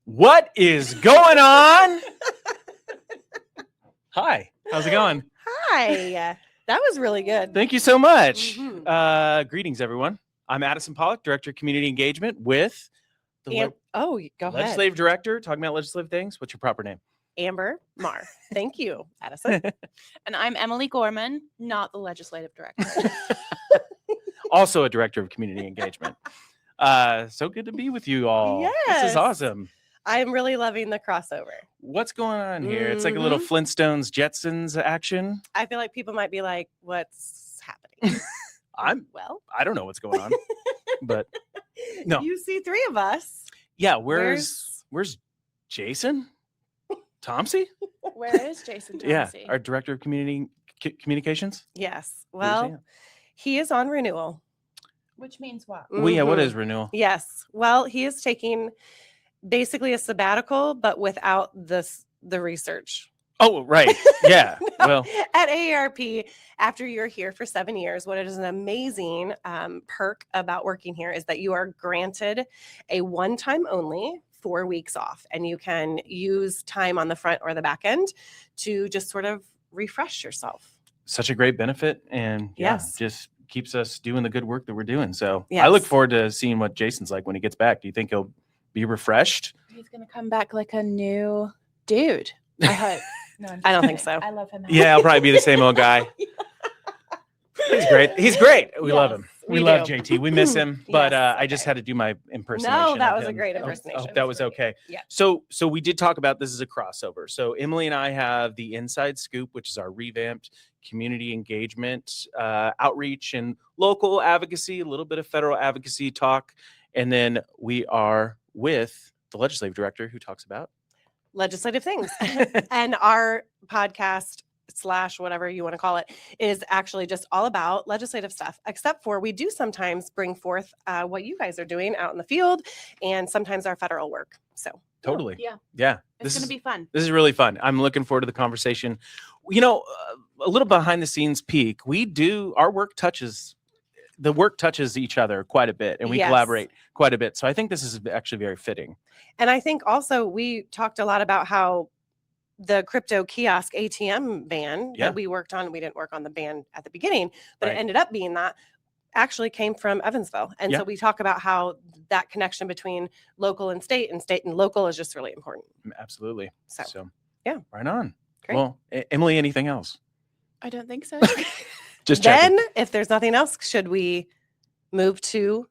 What is going on? Hi, how's it going? Hi. That was really good. Thank you so much. Mhm. Greetings, everyone. I'm Addison Pollock, Director of Community Engagement with the Go ahead. Legislative Director, talking about legislative things. What's your proper name? Amber Mar. Thank you, Addison. And I'm Emily Gorman, not the legislative director. Also a Director of Community Engagement. So good to be with you all. This Yes. is awesome. I'm really loving the crossover. What's going on here? It's like a little Flintstones Jetsons action. I feel like people might be like, what's happening? I don't know what's going on, but no. You see three of us. Yeah, where's Jason Tomsey? Where is Jason Yeah, Tomsey? our Director of Communications. Yes. Where's he Well, at? he is on renewal. Which means what? Well, yeah, what Mhm. is renewal? Yes. Well, he is taking basically a sabbatical, but without the research. Oh, right. Yeah. No, Well, at AARP, after you're here for 7 years, what is an amazing perk about working here is that you are granted a one-time only 4 weeks off, and you can use time on the front or the back end to just sort of refresh yourself. such a great benefit, and Yes. just keeps us doing the good work that we're doing. So I look Yes. forward to seeing what Jason's like when he gets back. Do you think he'll be refreshed? He's going to come back like a new dude. I hope. No, I'm I don't just think kidding. so. I love him. Yeah, I'll probably be the same old guy. He's great. He's great. We love him. Yes, We we love do. JT. We miss him, but Yes, I just okay. had to do my impersonation. No, that of was a him. great I hope impersonation. that was okay. Yeah. So we did talk about this as a crossover. So Emily and I have the Inside Scoop, which is our revamped community engagement, outreach, and local advocacy, a little bit of federal advocacy talk, and then we are with the legislative director who talks about Legislative things. And our podcast / whatever you want to call it is actually just all about legislative stuff, except for we do sometimes bring forth what you guys are doing out in the field and sometimes our federal work. So totally. Yeah. This It's going to be fun. This is really fun. I'm looking forward to the conversation. You know, a little behind the scenes peek. Our work touches each other quite a bit, and we Yes. collaborate quite a bit. So I think this is actually very fitting. and I think also we talked a lot about how the crypto kiosk ATM ban Yeah. that we worked on, we didn't work on the ban at the beginning, but Right. it ended up being that actually came from Evansville. And Yeah. so we talk about how that connection between local and state and local is just really important. Absolutely. So, yeah, right on. Great. Well, Emily, anything else? I don't think so. Just checking. then if there's nothing else, should we move to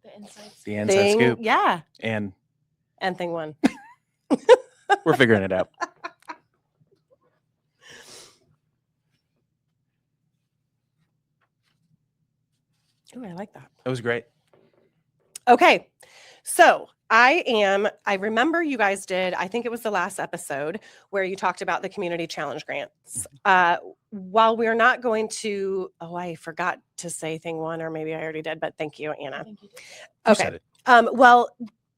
The insights. The inside thing? scoop, Yeah. and And thing one. we're figuring it out. Oh, I like that. That was great. Okay. So I remember you guys did, I think it was the last episode where you talked about the community challenge grants. While we're not going to, I forgot to say thing one, or maybe I already did, but thank you, I Anna. think you did. You Okay. said it. Well,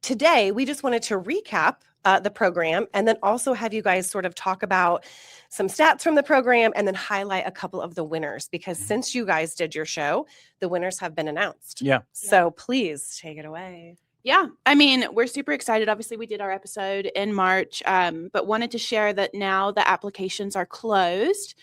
today we just wanted to recap the program and then also have you guys sort of talk about some stats from the program and then highlight a couple of the winners, because since you guys did your show, the winners have been announced. Yeah. So please take it away. Yeah, I mean, we're super excited. Obviously, we did our episode in March, but wanted to share that now the applications are closed.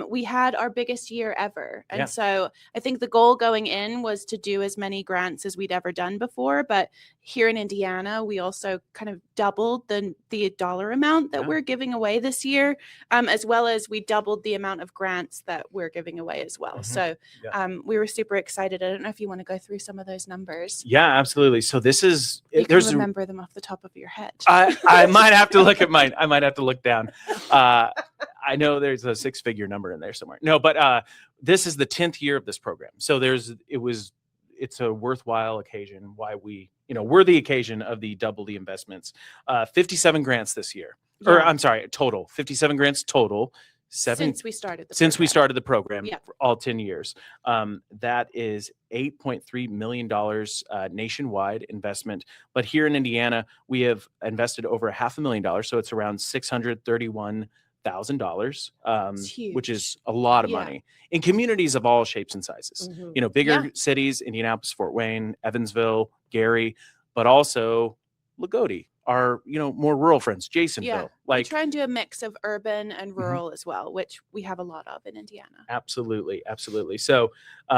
We had our biggest year ever. And Yeah. so I think the goal going in was to do as many grants as we'd ever done before. But here in Indiana, we also kind of doubled the dollar amount that Yeah. we're giving away this year, as well as we doubled the amount of grants that we're giving away as well. Mhm. So Yeah. we were super excited. I don't know if you want to go through some of those numbers. Yeah, absolutely. So this is You can there's remember them off the top of your head. I might have to look at mine. I might have to look down. I know there's a 6-figure number in there somewhere. No, but this is the 10th year of this program. So it's a worthwhile occasion why we worthy occasion of the double the investments. 57 grants this year, or Yeah. I'm sorry, total 57 grants total. Since we started the Since we program. started the program, Yeah. for all 10 years. That is $8.3 million nationwide investment. But here in Indiana, we have invested over $500,000. So it's around $631,000, which is a lot of Yeah. money in communities of all shapes and sizes. Mhm. Bigger Yeah. cities, Indianapolis, Fort Wayne, Evansville, Gary, but also Lagodi, our, more rural friends, Jasonville. Yeah. We try and do a mix of urban and rural as well, which we have a lot of in Indiana. Absolutely. So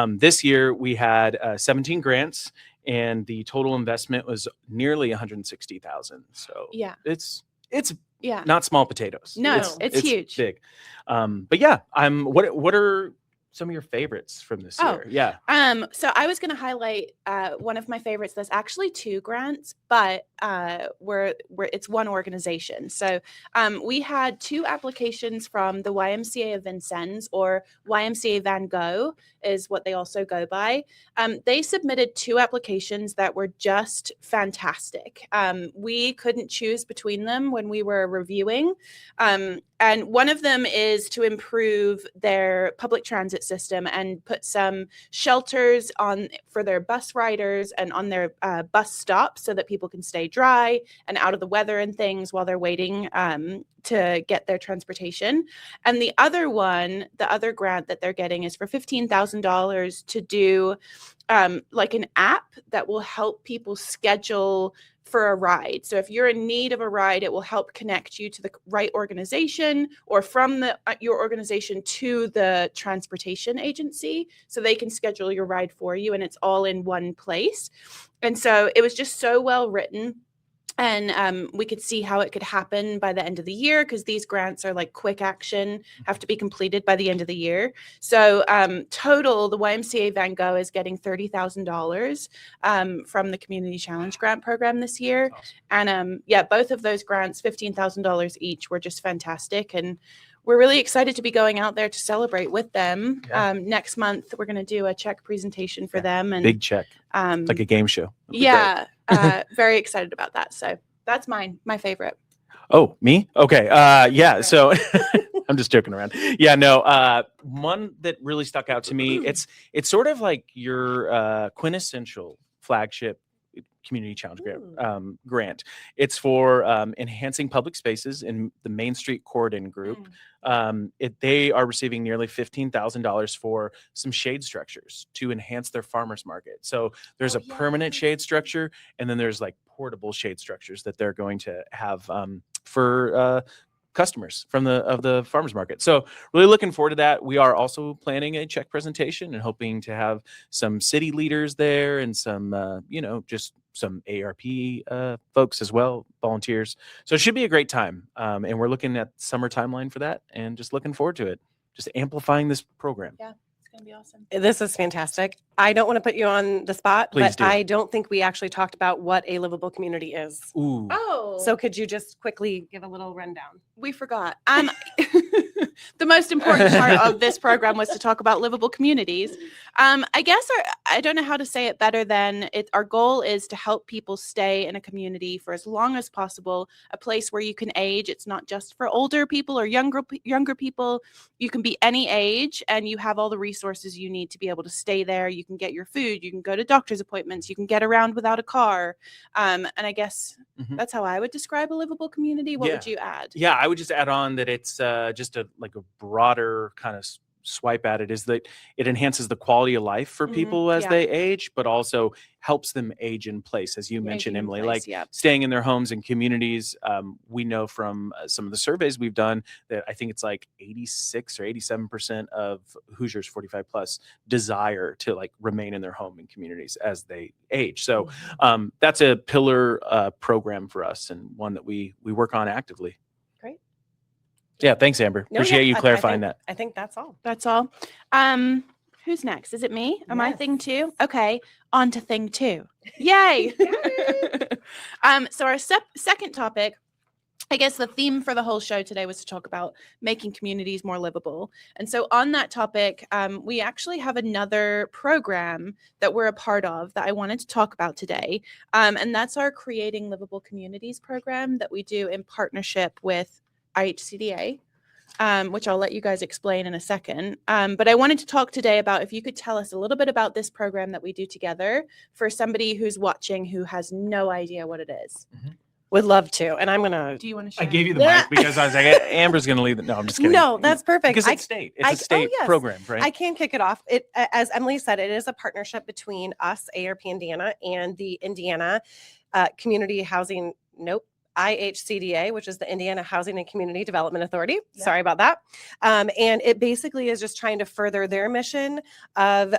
this year we had 17 grants, and the total investment was nearly 160,000. So Yeah. it's Yeah. not small potatoes. No, it's huge. Big. But yeah, what are some of your favorites from this Oh. year? Yeah. So I was going to highlight one of my favorites. There's actually 2 grants, but it's one organization. So we had 2 applications from the YMCA of Vincennes, or YMCA Van Gogh is what they also go by. They submitted 2 applications that were just fantastic. We couldn't choose between them when we were reviewing. And one of them is to improve their public transit system and put some shelters for their bus riders and on their bus stops so that people can stay dry and out of the weather and things while they're waiting to get their transportation. And the other grant that they're getting is for $15,000 to do like an app that will help people schedule for a ride. So if you're in need of a ride, it will help connect you to the right organization, or from your organization to the transportation agency, so they can schedule your ride for you, and it's all in one place. And so it was just so well written. And we could see how it could happen by the end of the year, because these grants are like quick action, have to be completed by the end of the year. So total, the YMCA Van Gogh is getting $30,000 from the Community Challenge Grant Program this year. Awesome. And both of those grants, $15,000 each, were just fantastic. And we're really excited to be going out there to celebrate with them. Yeah. Next month, we're going to do a check presentation for them. And Big check. It's like a game show. It'll be yeah. Very excited about that. So that's my favorite. Oh, me? Okay. Yeah. So I'm just joking around. Yeah, no. One that really stuck out to me, it's sort of like your quintessential flagship community challenge grant. It's for enhancing public spaces in the Main Street Corridor group. They are receiving nearly $15,000 for some shade structures to enhance their farmers market. So there's a permanent shade structure, and then there's like portable shade structures that they're going to have for customers from the farmers market. So really looking forward to that. We are also planning a check presentation and hoping to have some city leaders there and some just some AARP folks as well, volunteers. So it should be a great time. And we're looking at summer timeline for that, and just looking forward to it. Just amplifying this program. Yeah, it's going to be awesome. This is fantastic. I don't want to put you on the spot, Please but do. I don't think we actually talked about what a livable community is. Ooh. Oh, So could you just quickly give a little rundown? we forgot. The most important part of this program was to talk about livable communities. I guess I don't know how to say it better than our goal is to help people stay in a community for as long as possible, a place where you can age. It's not just for older people or younger people. You can be any age, and you have all the resources you need to be able to stay there. You can get your food, you can go to doctor's appointments, you can get around without a car. And I guess that's how I would describe a livable community. What would you add? Yeah, I would just add on that it's just a broader kind of swipe at it, is that it enhances the quality of life for people as they age, but also helps them age in place, as you mentioned, Emily, like staying in their homes and communities. We know from some of the surveys we've done that I think it's like 86 or 87% of Hoosiers 45 plus desire to like remain in their home and communities as they age. So that's a pillar program for us, and one that we work on actively. Yeah, thanks, Amber. Appreciate you clarifying that. I think that's all. That's all. Who's next? Is it me? Am I thing 2? Okay, on to thing 2. Yay! So our second topic I guess the theme for the whole show today was to talk about making communities more livable. And so on that topic, we actually have another program that we're a part of that I wanted to talk about today. And that's our Creating Livable Communities program that we do in partnership with IHCDA, which I'll let you guys explain in a second. But I wanted to talk today about if you could tell us a little bit about this program that we do together for somebody who's watching who has no idea what it is. Mm-hmm. Would love to. And I'm going to. Do you want to share? I gave you the mic because I was like, Amber's going to lead. No, I'm just kidding. No, that's perfect. Because it's state. It's a state program, right? I can kick it off. As Emily said, it is a partnership between us, AARP Indiana, and the Indiana Community Housing, IHCDA, which is the Indiana Housing and Community Development Authority. Yep. Sorry about that. And it basically is just trying to further their mission of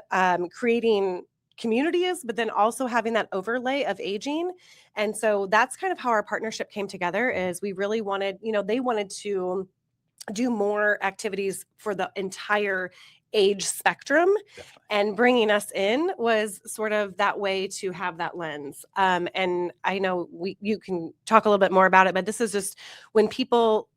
creating communities, but then also having that overlay of aging. And so that's kind of how our partnership came together. Is we really wanted, they wanted to do more activities for the entire age spectrum. Definitely. And bringing us in was sort of that way to have that lens. And I know you can talk a little bit more about it, but this is just when people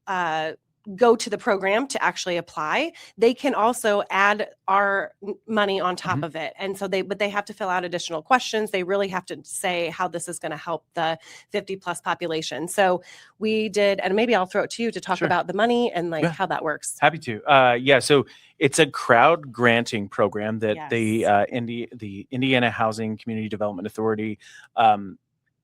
go to the program to actually apply, they can also add our money on top of it. And so they have to fill out additional questions. They really have to say how this is going to help the 50 plus population. So we did, and maybe I'll throw it to you to talk about the money and how that works. Happy to. So it's a crowd granting program that the Indiana Housing Community Development Authority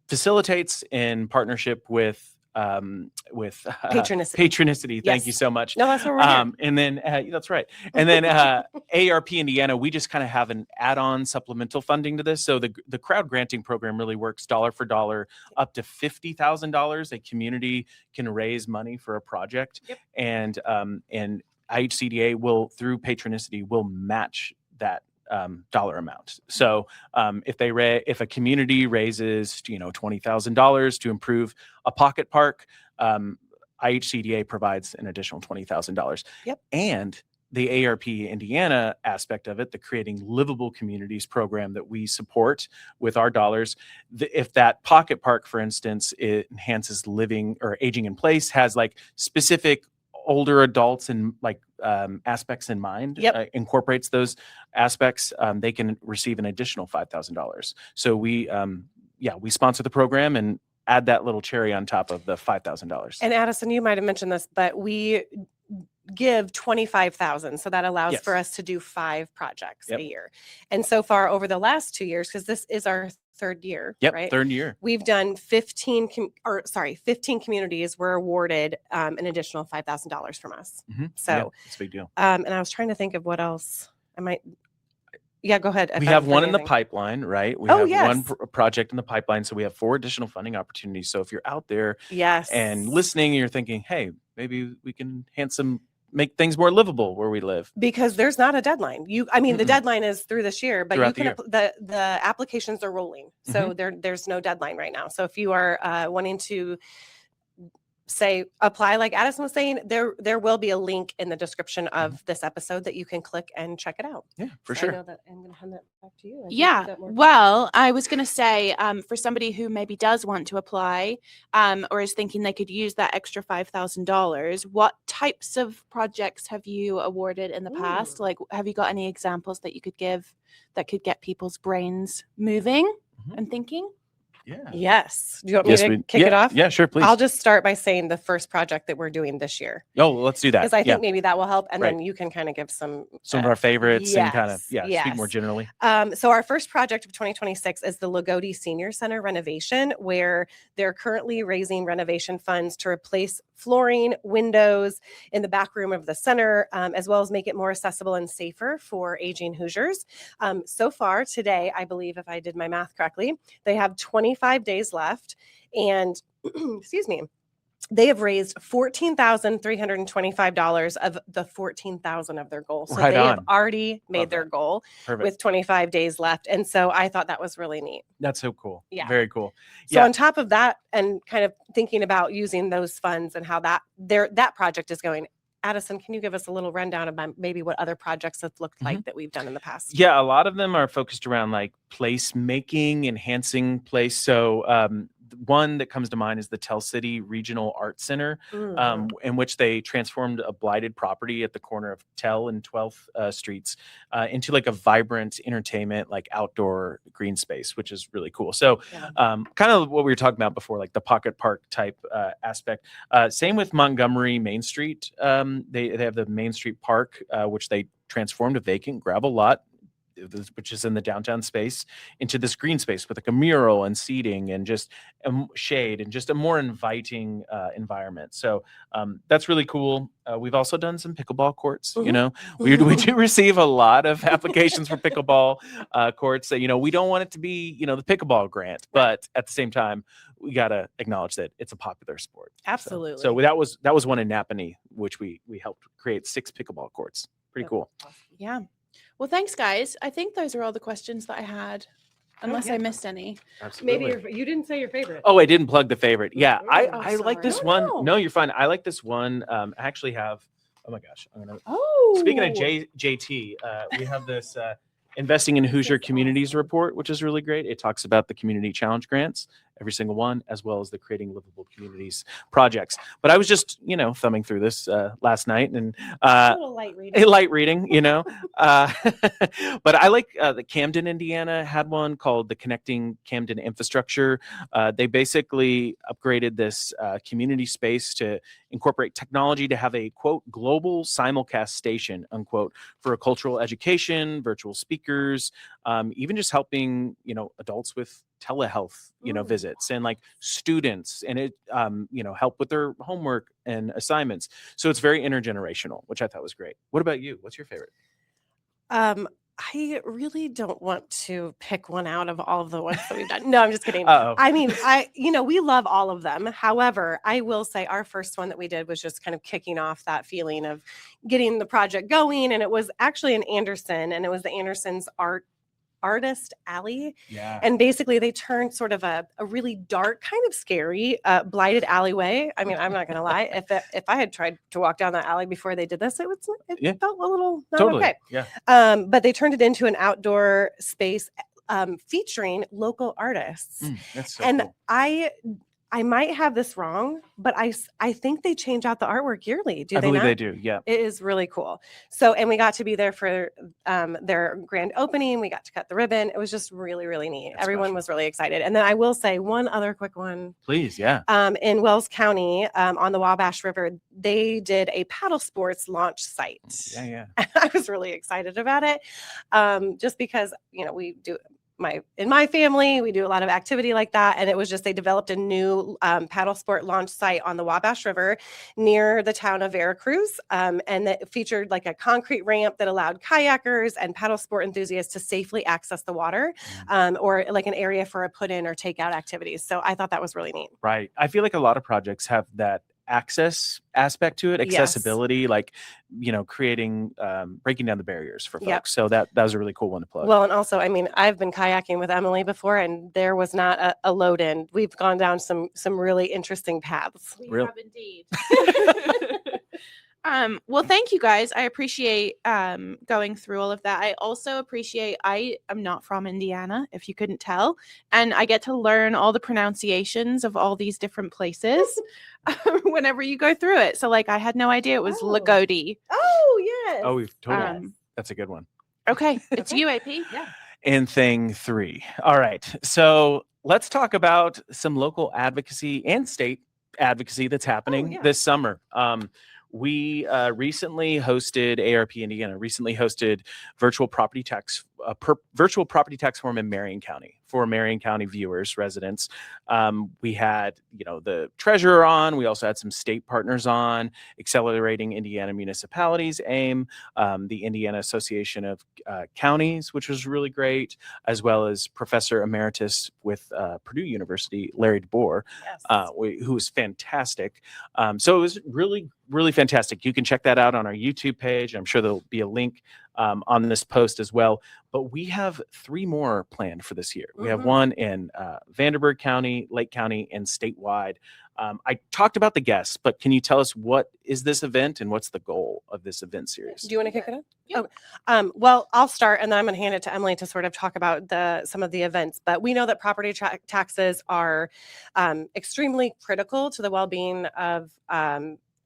facilitates in partnership with Patronicity. Thank you so much. No, that's what we're here. And then that's right. And then AARP Indiana, we just kind of have an add-on supplemental funding to this. So the crowd granting program really works dollar for dollar up to $50,000. A community can raise money for a project, and IHCDA will, through Patronicity, will match that dollar amount. So if a community raises $20,000 to improve a pocket park, IHCDA provides an additional $20,000. And the AARP Indiana aspect of it, the Creating Livable Communities program that we support with our dollars, if that pocket park, for instance, it enhances living or aging in place, has like specific older adults and aspects in mind, incorporates those aspects, they can receive an additional $5,000. So we sponsor the program and add that little cherry on top of the $5,000. And Addison, you might have mentioned this, but we give $25,000. So that allows for us to do 5 projects a year. And so far over the last 2 years, because this is our third year, right? Third year. We've done 15 communities were awarded an additional $5,000 from us. So it's a big deal. And I was trying to think of what else I might. Yeah, go ahead. We have one in the pipeline, right? We have one project in the pipeline. So we have 4 additional funding opportunities. So if you're out there and listening, and you're thinking, hey, maybe we can make things more livable where we live. Because there's not a deadline. The deadline is through this year, but the applications are rolling. So there's no deadline right now. So if you are wanting to say apply, like Addison was saying, there will be a link in the description of this episode that you can click and check it out. Yeah, for sure. I know that I'm going to hand that back to you. Well, I was going to say, for somebody who maybe does want to apply or is thinking they could use that extra $5,000, what types of projects have you awarded in the past? Like, have you got any examples that you could give that could get people's brains moving and thinking? Yeah. Yes. Do you want me to kick it off? Yeah, sure, please. I'll just start by saying the first project that we're doing this year. Oh, well, let's do that. Because I think maybe that will help. And then you can kind of give some of our favorites and kind of, speak more generally. So our first project of 2026 is the Lagodi Senior Center renovation, where they're currently raising renovation funds to replace flooring, windows in the back room of the center, as well as make it more accessible and safer for aging Hoosiers. So far today, I believe, if I did my math correctly, they have 25 days left, and excuse me, they have raised $14,325 of the $14,000 of their goal. So they have already made their goal with 25 days left. And so I thought that was really neat. That's so cool. Yeah. Very cool. So on top of that, and kind of thinking about using those funds and how that project is going, Addison, can you give us a little rundown about maybe what other projects have looked like that we've done in the past? Yeah, a lot of them are focused around like place making, enhancing place. So one that comes to mind is the Tell City Regional Art Center, in which they transformed a blighted property at the corner of Tell and 12th Streets into like a vibrant entertainment, like outdoor green space, which is really cool. So kind of what we were talking about before, like the pocket park type aspect. Same with Montgomery Main Street. They have the Main Street Park, which they transformed a vacant gravel lot, which is in the downtown space, into this green space with like a mural and seating and just shade and just a more inviting environment. So that's really cool. We've also done some pickleball courts. You know, we do receive a lot of applications for pickleball courts. That, you know, we don't want it to be, you know, the pickleball grant, but at the same time, we got to acknowledge that it's a popular sport. Absolutely. So that was one in Napanee, which we helped create 6 pickleball courts. Pretty cool. Yeah. Well, thanks, guys. I think those are all the questions that I had, unless I missed any. Absolutely. Maybe you didn't say your favorite. Oh, I didn't plug the favorite. Yeah, I like sorry. this one. No, you're fine. I like this one. I actually have. Oh my gosh. Speaking of JT, we have this Investing in Hoosier Communities report, which is really great. It talks about the community challenge grants, every single one, as well as the Creating Livable Communities projects. But I was just, you know, thumbing through this last night and a little light reading. light reading, you know. But I like the Camden, Indiana had one called the Connecting Camden Infrastructure. They basically upgraded this community space to incorporate technology to have a, quote, global simulcast station, unquote, for cultural education, virtual speakers, even just helping, you know, adults with telehealth, you know, visits, and like students, and it, you know, help with their homework and assignments. So it's very intergenerational, which I thought was great. What about you? What's your favorite? I really don't want to pick one out of all of the ones that we've done. No, I'm just kidding. Uh-oh. I mean, you know, we love all of them. However, I will say our first one that we did was just kind of kicking off that feeling of getting the project going. And it was actually in Anderson, and it was the Anderson's Artist Alley. Yeah. And basically they turned sort of a really dark, kind of scary, blighted alleyway. I mean, I'm not going to lie. If I had tried to walk down that alley before they did this, it felt a little not Totally. okay. Yeah. But they turned it into an outdoor space featuring local artists. That's so And cool. I might have this wrong, but I think they change out the artwork yearly. I believe not? they do. Yeah. It is really cool. So, and we got to be there for their grand opening. We got to cut the ribbon. It was just really, really neat. That's Everyone special. was really excited. And then I will say one other quick one. Please. Yeah. In Wells County on the Wabash River, they did a paddle sports launch site. Yeah. I was really excited about it, just because, you know, we do. In my family, we do a lot of activity like that. And it was just, they developed a new paddle sport launch site on the Wabash River near the town of Veracruz. And that featured like a concrete ramp that allowed kayakers and paddle sport enthusiasts to safely access the water, or like an area for a put in or takeout activities. So I thought that was really neat. Right. I feel like a lot of projects have that access aspect to it, accessibility, like, you know, creating, breaking down the barriers for folks. Yep. So that was a really cool one to plug. Well, and also, I mean, I've been kayaking with Emily before, and there was not a load in. We've gone down some really interesting paths. We Real- have indeed. Well, thank you guys. I appreciate going through all of that. I also appreciate, I am not from Indiana, if you couldn't tell, and I get to learn all the pronunciations of all these different places whenever you go through it. So like, I had no idea it was Lagodi. Oh, yes. Oh, we've totally. That's a good one. Okay, it's you, AP. Yeah. And thing 3. All right. So let's talk about some local advocacy and state advocacy that's happening this summer. We recently hosted, AARP Indiana recently hosted virtual property tax forum in Marion County for Marion County viewers, residents. We had, you know, the treasurer on. We also had some state partners on, Accelerating Indiana Municipalities, AIM, the Indiana Association of Counties, which was really great, as well as Professor Emeritus with Purdue University, Larry DeBoer, who was fantastic. So it was really, really fantastic. You can check that out on our YouTube page. I'm sure there'll be a link on this post as well. But we have 3 more planned for this year. We have Mhm. one in Vanderburgh County, Lake County, and statewide. I talked about the guests, but can you tell us what is this event and what's the goal of this event series? Do you want to kick it off? Yeah. Well, I'll start, and then I'm going to hand it to Emily to sort of talk about some of the events. But we know that property taxes are extremely critical to the well-being of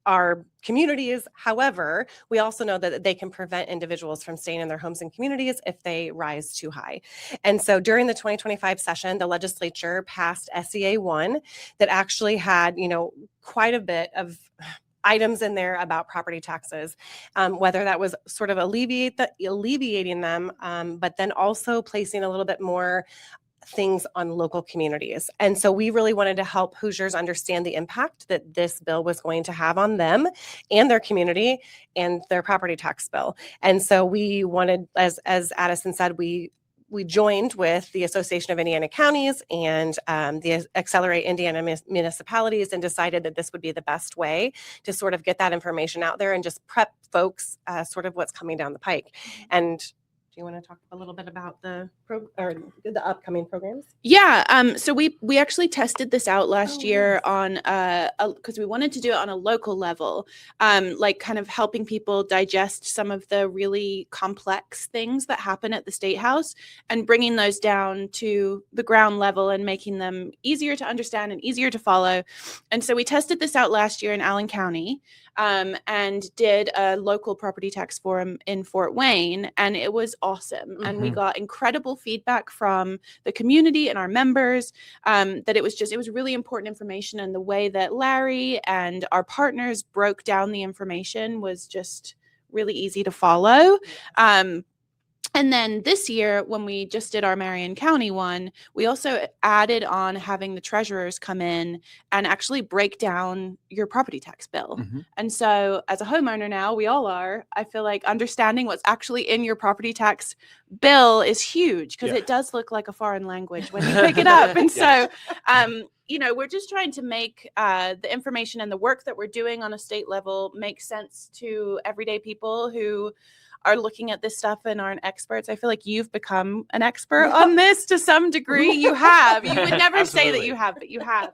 our communities. However, we also know that they can prevent individuals from staying in their homes and communities if they rise too high. And so during the 2025 session, the legislature passed SEA 1 that actually had, quite a bit of items in there about property taxes, whether that was sort of alleviating them, but then also placing a little bit more things on local communities. And so we really wanted to help Hoosiers understand the impact that this bill was going to have on them and their community and their property tax bill. And so we wanted, as Addison said, we joined with the Association of Indiana Counties and the Accelerate Indiana Municipalities and decided that this would be the best way to sort of get that information out there and just prep folks sort of what's coming down the pike. And do you want to talk a little bit about the upcoming programs? Yeah. So we actually tested this out last year on because we wanted to do it on a local level, like kind of helping people digest some of the really complex things that happen at the State House and bringing those down to the ground level and making them easier to understand and easier to follow. And so we tested this out last year in Allen County. And did a local property tax forum in Fort Wayne, and it was awesome. And we got incredible feedback from the community and our members that it was really important information, and the way that Larry and our partners broke down the information was just really easy to follow. And then this year, when we just did our Marion County one, we also added on having the treasurers come in and actually break down your property tax bill. And so as a homeowner now, we all are, I feel like understanding what's actually in your property tax bill is huge because it does look like a foreign language when you pick it up. And so, we're just trying to make the information and the work that we're doing on a state level make sense to everyday people who are looking at this stuff and aren't experts. I feel like you've become an expert on this to some degree. You have. You would never say that you have, but you have.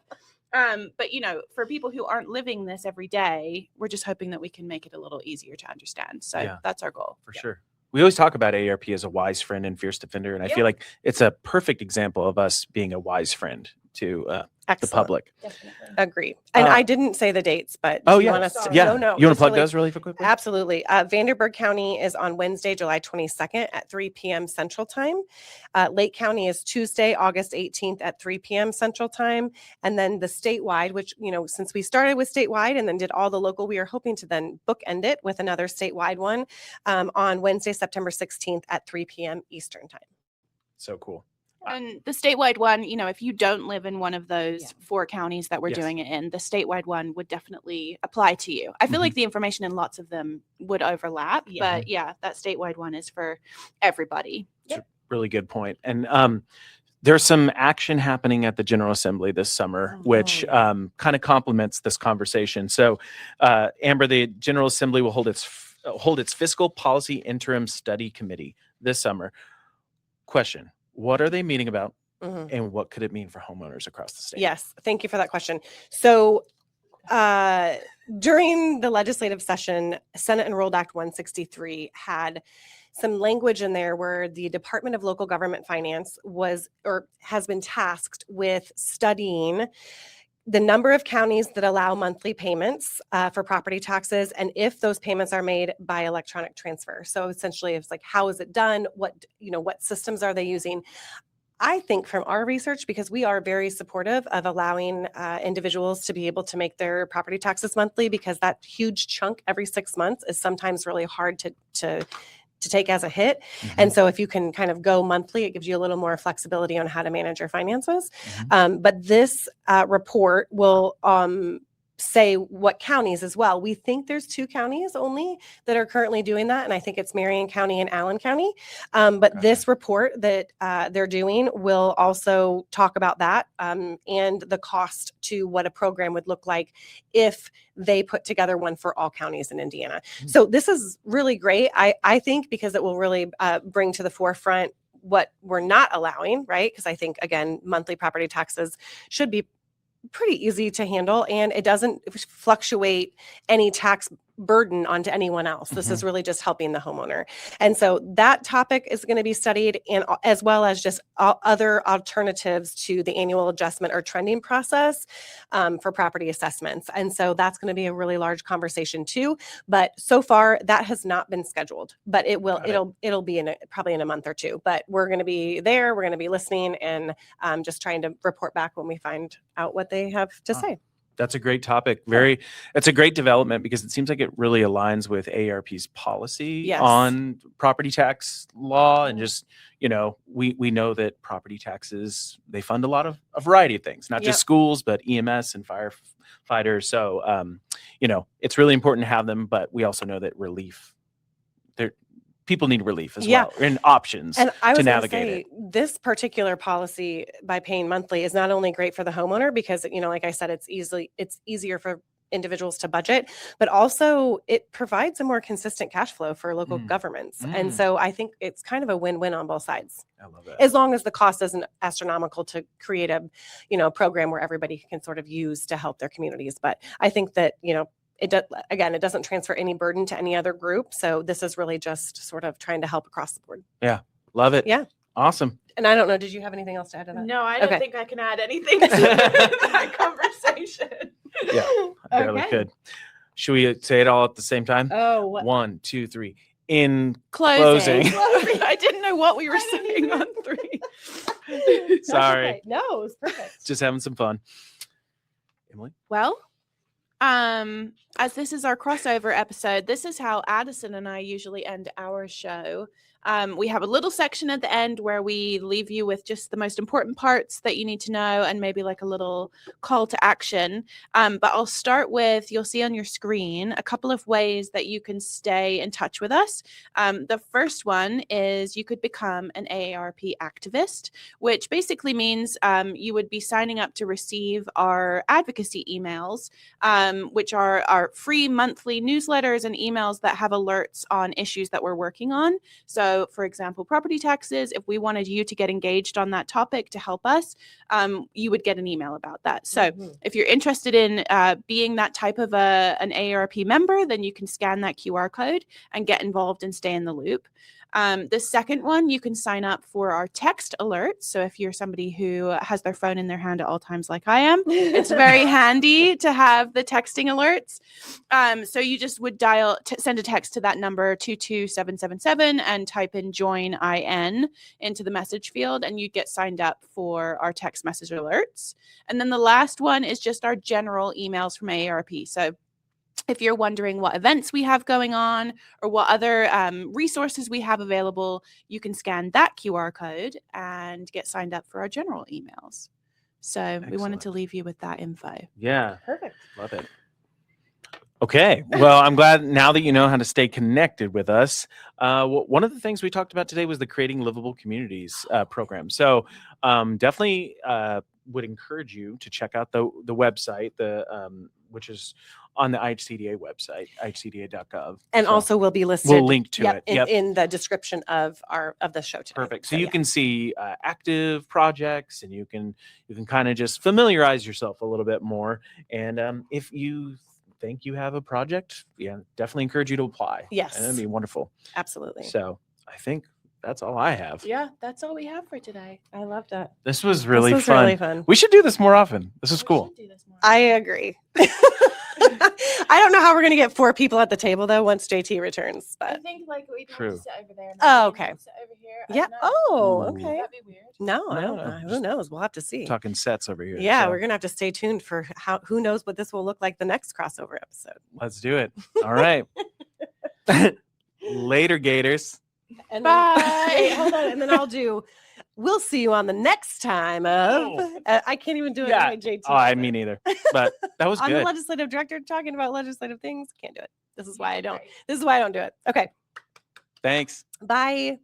But for people who aren't living this every day, we're just hoping that we can make it a little easier to understand. So that's our goal. For sure. We always talk about AARP as a wise friend and fierce defender, and I feel like it's a perfect example of us being a wise friend to the public. Definitely. Agree. And I didn't say the dates, but Oh, do you yeah. want us to? Yeah. No, You want just to plug really- those really quickly? Absolutely. Vanderburgh County is on Wednesday, July 22nd at 3 p.m. Central Time. Lake County is Tuesday, August 18th at 3 p.m. Central Time. And then the statewide, which, since we started with statewide and then did all the local, we are hoping to then bookend it with another statewide one on Wednesday, September 16th at 3 p.m. Eastern Time. So cool. And the statewide one, if you don't live in one of those 4 counties that we're Yes. doing it in, the statewide one would definitely apply to you. I feel like the information in lots of them would overlap, but that statewide one is for everybody. It's a really good point. And there's some action happening at the General Assembly this summer, which kind of complements this conversation. So, Ambre, the General Assembly will hold its Fiscal Policy Interim Study Committee this summer. Question. What are they meeting about, and what could it mean for homeowners across the state? Yes, thank you for that question. So during the legislative session, Senate Enrolled Act 163 had some language in there where the Department of Local Government Finance has been tasked with studying the number of counties that allow monthly payments for property taxes, and if those payments are made by electronic transfer. So essentially, it's like, how is it done? What systems are they using? I think from our research, because we are very supportive of allowing individuals to be able to make their property taxes monthly, because that huge chunk every 6 months is sometimes really hard to take as a hit. And so if you can kind of go monthly, it gives you a little more flexibility on how to manage your finances. But this report will say what counties as well. We think there's 2 counties only that are currently doing that, and I think it's Marion County and Allen County. But Okay. this report that they're doing will also talk about that and the cost to what a program would look like if they put together one for all counties in Indiana. So this is really great, I think, because it will really bring to the forefront what we're not allowing, right? Because I think, again, monthly property taxes should be pretty easy to handle, and it doesn't fluctuate any tax burden onto anyone else. This is really just helping the homeowner. And so that topic is going to be studied, and as well as just other alternatives to the annual adjustment or trending process for property assessments. And so that's going to be a really large conversation too. But so far that has not been scheduled, but it will, it'll be probably in a month or 2, but we're going to be there. We're going to be listening and just trying to report back when we find out what they have to say. That's a great topic. It's a great development because it seems like it really aligns with AARP's policy on property tax law. And just, we know that property taxes, they fund a lot of a variety of things, not just schools, but EMS and firefighters. So, it's really important to have them, but we also know that people need relief as well, and options and I was to gonna navigate say, this particular policy by paying monthly is not only great for the homeowner because, like I said, it's easier for individuals to budget, but also it provides a more consistent cash flow for local governments. And so I think it's kind of a win-win on both sides. I love that. As long as the cost isn't astronomical to create a, program where everybody can sort of use to help their communities. But I think that, it doesn't transfer any burden to any other group. So this is really just sort of trying to help across the board. Yeah. Love it. Yeah. Awesome. And I don't know, did you have anything else to add to that? No, I don't Okay. think I can add anything to that conversation. Yeah, I barely could. Should we say it all at the same time? Oh, what? 1, 2, 3. In Closing. closing. I didn't know what we were saying on 3. Sorry. Okay. No, it was perfect. Just having some fun. Emily? Well, as this is our crossover episode, this is how Addison and I usually end our show. We have a little section at the end where we leave you with just the most important parts that you need to know and maybe like a little call to action. But I'll start with, you'll see on your screen, a couple of ways that you can stay in touch with us. The first one is you could become an AARP activist, which basically means you would be signing up to receive our advocacy emails, which are our free monthly newsletters and emails that have alerts on issues that we're working on. So, for example, property taxes, if we wanted you to get engaged on that topic to help us, you would get an email about that. So if you're interested in being that type of an AARP member, then you can scan that QR code and get involved and stay in the loop. The second one, you can sign up for our text alerts. So if you're somebody who has their phone in their hand at all times like I am, it's very handy to have the texting alerts. So you just would send a text to that number 22777 and type in join IN into the message field, and you get signed up for our text message alerts. And then the last one is just our general emails from AARP. So if you're wondering what events we have going on or what other resources we have available, you can scan that QR code and get signed up for our general emails. So we wanted to leave you with that info. Yeah. Perfect. Love it. Okay. Well, I'm glad now that you know how to stay connected with us. One of the things we talked about today was the Creating Livable Communities program. So definitely would encourage you to check out the website, which is on the IHCDA website, ihcda.gov. And so also will be listed. we'll link to it. In the description of the show today. Perfect. So you can see active projects, and you can kind of just familiarize yourself a little bit more. And if you think you have a project, definitely encourage you to apply. Yes. And it'd be wonderful. Absolutely. So I think that's all I have. Yeah, that's all we have for today. I loved it. This was really This was fun. really fun. We should do this more often. This is cool. I agree. I don't know how we're going to get 4 people at the table though once JT returns, I but think like we'd have True. to sit over there. Oh, okay. Sit over here. I yeah. don't know. Oh, Ooh. okay. That'd be weird. No, I don't No, know. Who just knows? We'll have to see. Talking sets over here. Yeah, so we're going to have to stay tuned for who knows what this will look like the next crossover episode. let's do it. All right. Later, Gators. And Bye. Then, wait, hold on. And then I'll do we'll see you on the next time of. I can't even do it. Yeah. The way JT Oh, I does mean it. either. But that was I'm the good. legislative director talking about legislative things. Can't do it. This is why I don't. This is why I don't do it. Okay. Thanks. Bye.